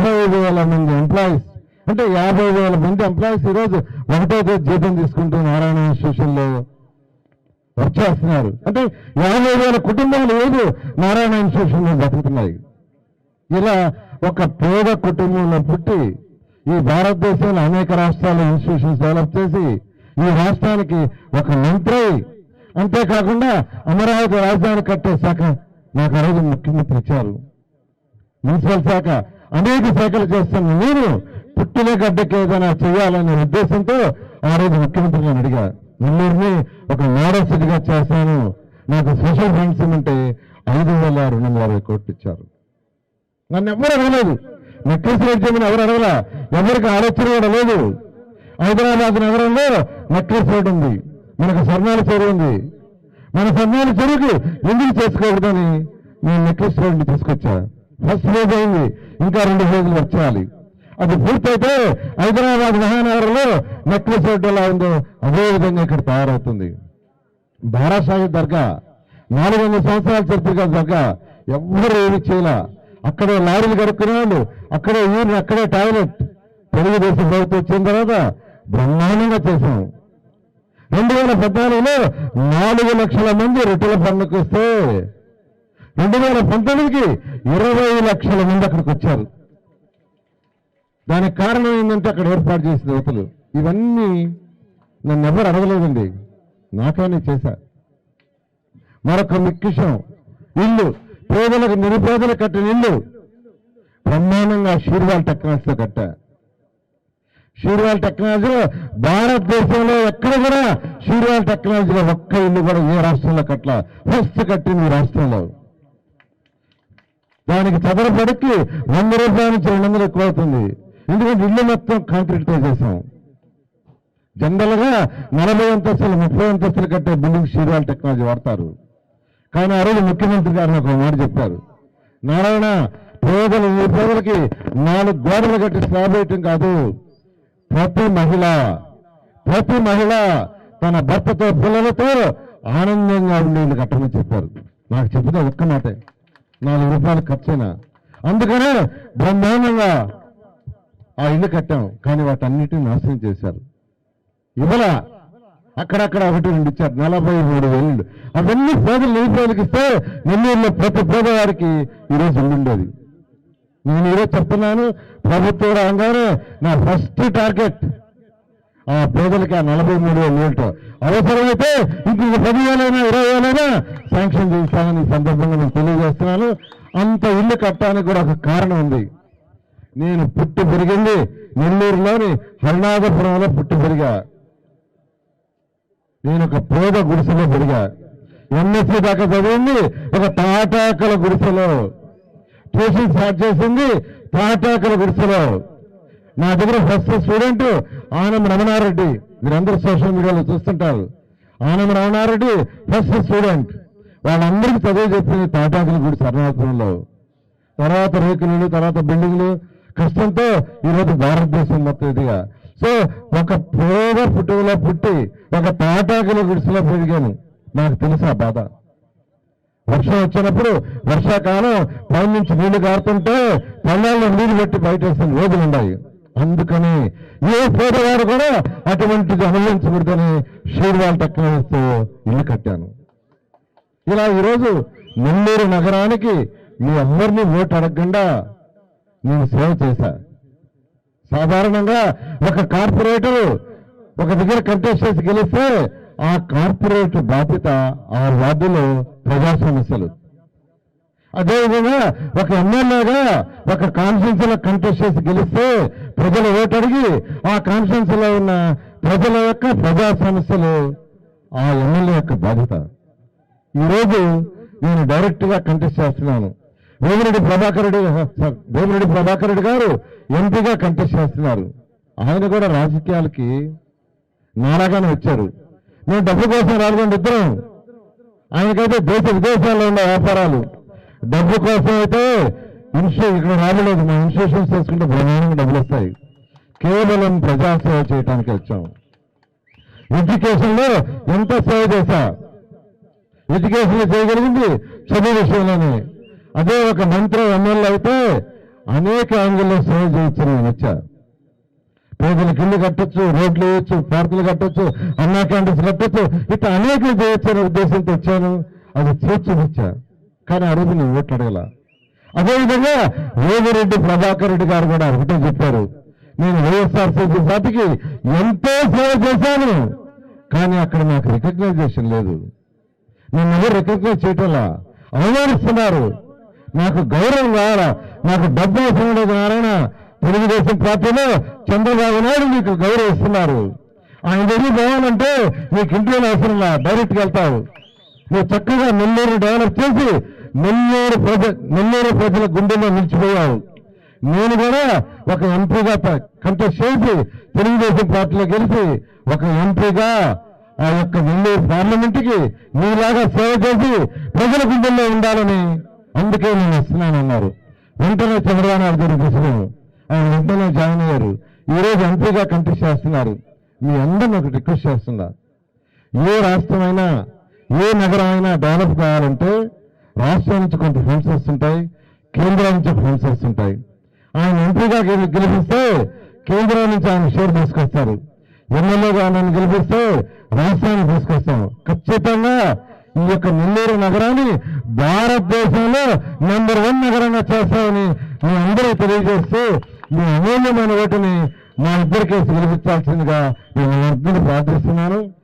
50,000 మంది ఎంప్లాయీస్, అంటే 50,000 మంది ఎంప్లాయీస్ ఈరోజు ఒకటో తేదీ జీతం తీసుకుంటూ నారాయణ ఇన్స్టిట్యూషన్లో వర్క్ చేస్తున్నారు. అంటే 50,000 కుటుంబాలు ఏదో నారాయణ ఇన్స్టిట్యూషన్లో బతుకుతున్నాయి. ఇలా ఒక పేద కుటుంబంలో పుట్టి ఈ భారతదేశంలో అనేక రాష్ట్రాల ఇన్స్టిట్యూషన్స్ డెవలప్ చేసి ఈ రాష్ట్రానికి ఒక మంత్రి, అంతేకాకుండా అమరావతి రాజధాని కట్టే శాఖ నాకు ఆ రోజు ముఖ్యమంత్రి ఇచ్చారు. మున్సిపల్ శాఖ, అనేక శాఖలు చేస్తున్న నేను పుట్టిన గడ్డకి ఏదైనా చేయాలనే ఉద్దేశంతో ఆ రోజు ముఖ్యమంత్రిని అడిగా. నెల్లూరుని ఒక మోడల్ సిటీగా చేస్తాను, నాకు స్పెషల్ ఫండ్స్ ఇమ్మంటే 5,260 కోట్లు ఇచ్చారు. నన్ను ఎవరు అడగలేదు, నెక్లెస్ రేట్ చేయమని ఎవరు అడగలా, ఎవరికి ఆలోచన కూడా లేదు. హైదరాబాద్ నగరంలో నెక్లెస్ రోడ్ ఉంది, మనకు స్వర్ణాల చెరువు ఉంది. మన స్వర్ణాల చెరువుకి ఎందుకు చేసుకోకూడదని నేను నెక్లెస్ రోడ్ని తీసుకొచ్చా. ఫస్ట్ ఫేజ్ అయింది, ఇంకా 2 ఫేజ్లు వచ్చేయాలి. అది పూర్తయితే హైదరాబాద్ మహానగరంలో నెక్లెస్ రోడ్ ఎలా ఉందో అదే విధంగా ఇక్కడ తయారవుతుంది. బారాషాహి దర్గా 400 సంవత్సరాల చరిత్ర దర్గా, ఎవ్వరు ఏమి చేయాల. అక్కడే లారీలు కడుక్కునే వాళ్ళు, అక్కడే ఊరిని, అక్కడే టాయిలెట్. తెలుగుదేశం ప్రభుత్వం వచ్చిన తర్వాత బ్రహ్మాండంగా చేశాం. 2014లో 4 లక్షల మంది రొట్టెల పండుగకు వస్తే 2019కి 20 లక్షల మంది అక్కడికి వచ్చారు. దానికి కారణం ఏంటంటే అక్కడ ఏర్పాటు చేసిన యువతలు. ఇవన్నీ నన్ను ఎవరు అడగలేదండి, నాకనే చేశా. మరొక ముఖ్యం, ఇల్లు పేదలకు, నిరుపేదలకు కట్టిన ఇల్లు బ్రహ్మాండంగా షీర్వాల్ టెక్నాలజీతో కట్టా. షీర్వాల్ టెక్నాలజీలో భారతదేశంలో ఎక్కడ కూడా షీర్వాల్ టెక్నాలజీలో ఒక్క ఇల్లు కూడా ఏ రాష్ట్రంలో కట్ల, ఫస్ట్ కట్టింది ఈ రాష్ట్రంలో. దానికి చదరపడికి 100 రూపాయల నుంచి 200 ఎక్కువ అవుతుంది. ఎందుకంటే ఇల్లు మొత్తం కాంక్రీట్తో చేశాం. జనరల్ గా 40 అంతస్తులు 30 అంతస్తులు కట్టే బిల్డింగ్ షీర్వాల్ టెక్నాలజీ వాడతారు. కానీ ఆ రోజు ముఖ్యమంత్రి గారు నాకు ఒక మాట చెప్పారు, నారాయణ పేదలు, ఈ పేదలకి 4 గోడలు కట్టి స్లాబ్ వేయటం కాదు, ప్రతి మహిళ తన భర్తతో, పిల్లలతో ఆనందంగా ఉండేది కట్టమని చెప్పారు. నాకు చెప్పిన ఒక్క మాటే, 4 రూపాయలు ఖర్చైనా. అందుకనే బ్రహ్మాండంగా ఆ ఇల్లు కట్టాం. కానీ వాటన్నిటిని నాశనం చేశారు. ఇవాళ అక్కడక్కడ 1-2 ఇచ్చారు, 43,000. అవన్నీ పేదలు, నిరుపేదలకు ఇస్తే నెల్లూరులో ప్రతి పేదవారికి ఈరోజు ఇల్లు ఉండేది. నేను ఈరోజు చెప్తున్నాను, ప్రభుత్వం రాగానే నా ఫస్ట్ టార్గెట్ ఆ పేదలకి ఆ 43,000. అవసరమైతే ఇంకొక 10,000 20,000 శాంక్షన్ చేస్తానని ఈ సందర్భంగా నేను తెలియజేస్తున్నాను. అంత ఇల్లు కట్టడానికి కూడా ఒక కారణం ఉంది. నేను పుట్టి పెరిగింది నెల్లూరులోని హరినాథపురంలో పుట్టి పెరిగా. నేను ఒక పేద గుడిసెలో పెరిగా. ఎంఎస్సీ దాకా చదివింది ఒక తాటాకల గుడిసెలో, ట్యూషన్ స్టార్ట్ చేసింది తాటాకల గుడిసెలో. నా దగ్గర ఫస్ట్ స్టూడెంట్ ఆనం రమణారెడ్డి, మీరందరూ సోషల్ మీడియాలో చూస్తుంటారు. Anam Ramana Reddy first student. వాళ్ళందరికీ చదువు చెప్పింది తాటాకల గుడిసె హరినాథపురంలో. తర్వాత రేకులు, తర్వాత బిల్డింగ్లు, కష్టంతో ఈరోజు భారతదేశం మొత్తం ఇదిగా. సో ఒక పేద పుట్టుకలో పుట్టి ఒక తాటాకుల గుడిసెలో పెరిగాను. నాకు తెలుసా బాధ. వర్షం వచ్చినప్పుడు, వర్షాకాలం పైన నుంచి నీళ్లు కారుతుంటే పళ్ళాల్లో నీళ్లు పెట్టి బయట వేసిన రోజులు ఉన్నాయి. అందుకని ఏ పేదవారు కూడా అటువంటిది అనుభవించకూడదని షీర్వాల్ టెక్నాలజీతో ఇల్లు కట్టాను. ఇలా ఈరోజు నెల్లూరు నగరానికి మీ అందరినీ ఓటు అడగకుండా నేను సేవ చేశా. సాధారణంగా ఒక కార్పొరేటర్ ఒక దగ్గర కంటెస్ట్ చేసి గెలిస్తే ఆ కార్పొరేటర్ బాధ్యత ఆ వార్డులో ప్రజా సమస్యలు. అదేవిధంగా ఒక ఎమ్మెల్యేగా ఒక కాన్స్టిట్యూన్సీలో కంటెస్ట్ చేసి గెలిస్తే ప్రజలు ఓటు అడిగి ఆ కాన్స్టిట్యూన్సీలో ఉన్న ప్రజల యొక్క ప్రజా సమస్యలు ఆ ఎమ్మెల్యే యొక్క బాధ్యత. ఈరోజు నేను డైరెక్ట్ గా కంటెస్ట్ చేస్తున్నాను. వేమిరెడ్డి ప్రభాకర్ రెడ్డి గారు ఎంపీగా కంటెస్ట్ చేస్తున్నారు. ఆయన కూడా రాజకీయాలకి నారాగానే వచ్చారు. మేము డబ్బు కోసం రాలుగొండ ఇద్దరం. ఆయనకైతే దేశ విదేశాల్లో ఉన్న వ్యాపారాలు, డబ్బు కోసం అయితే ఇక్కడ రాబలేదు. మా ఇన్స్టిట్యూషన్స్ చేసుకుంటే బ్రహ్మాండంగా డబ్బులు వస్తాయి. కేవలం ప్రజాసేవ చేయడానికి వచ్చాం. ఎడ్యుకేషన్ లో ఎంత సేవ చేశా, ఎడ్యుకేషన్ చేయగలిగింది చదువు విషయంలోనే. అదే ఒక మంత్రి ఎమ్మెల్యే అయితే అనేక యాంగిల్లో సేవ చేయొచ్చు. నేను వచ్చా, పేదలకు ఇల్లు కట్టొచ్చు, రోడ్లు వేయచ్చు, పార్కులు కట్టొచ్చు, అన్నా క్యాంటీన్స్ కట్టొచ్చు, ఇట్లా అనేకలు చేయొచ్చు అనే ఉద్దేశంతో వచ్చాను. అది చేసి చూపించా. కానీ ఆ రోజు నేను ఓట్లు అడగల. అదేవిధంగా వేమిరెడ్డి ప్రభాకర్ రెడ్డి గారు కూడా ఒకటే చెప్పారు, నేను వైఎస్ఆర్సీపీ పార్టీకి ఎంతో సేవ చేశాను, కానీ అక్కడ నాకు రికగ్నైజేషన్ లేదు, నేను ఎవరు రికగ్నైజ్ చేయటంలా, అవమానిస్తున్నారు, నాకు గౌరవం కావాలా, నాకు డబ్బు అవసరం లేదు. నారాయణ, తెలుగుదేశం పార్టీలో చంద్రబాబు నాయుడు మీకు గౌరవిస్తున్నారు, ఆయన దగ్గర పోవాలంటే నీకు ఇంట్లో అవసరంలా, డైరెక్ట్గా వెళ్తావు. నువ్వు చక్కగా నెల్లూరు డెవలప్ చేసి నెల్లూరు ప్రజల గుండెల్లో నిలిచిపోయావు. నేను కూడా ఒక ఎంపీగా కంటెస్ట్ చేసి తెలుగుదేశం పార్టీలో గెలిచి ఒక ఎంపీగా ఆ యొక్క నెల్లూరు పార్లమెంటుకి మీలాగా సేవ చేసి ప్రజల గుండెల్లో ఉండాలని అందుకే నేను వస్తున్నానన్నారు. వెంటనే చంద్రబాబు నాయుడు గారు తీసుకున్నాను, ఆయన వెంటనే జాయిన్ అయ్యారు. ఈరోజు ఎంపీగా కంటెస్ట్ చేస్తున్నారు. మీ అందరిని ఒక రిక్వెస్ట్ చేస్తున్నా, ఏ రాష్ట్రమైనా ఏ నగరం అయినా డెవలప్ కావాలంటే రాష్ట్రం నుంచి కొంత ఫండ్స్ వస్తుంటాయి, కేంద్రం నుంచి ఫండ్స్ వస్తుంటాయి. ఆయన ఎంపీగా గెలిపిస్తే కేంద్రం నుంచి ఆయన షేర్ తీసుకొస్తారు, ఎమ్మెల్యేగా ఆయన గెలిపిస్తే రాష్ట్రాన్ని తీసుకొస్తాం. ఖచ్చితంగా ఈ యొక్క నెల్లూరు నగరాన్ని భారతదేశంలో నంబర్ 1 నగరంగా చేస్తామని మీ అందరూ తెలియజేస్తూ మీ అమూల్యమైన ఓటుని మా ఇద్దరికేసి గెలిపించాల్సిందిగా నేను అందరూ ప్రార్థిస్తున్నాను.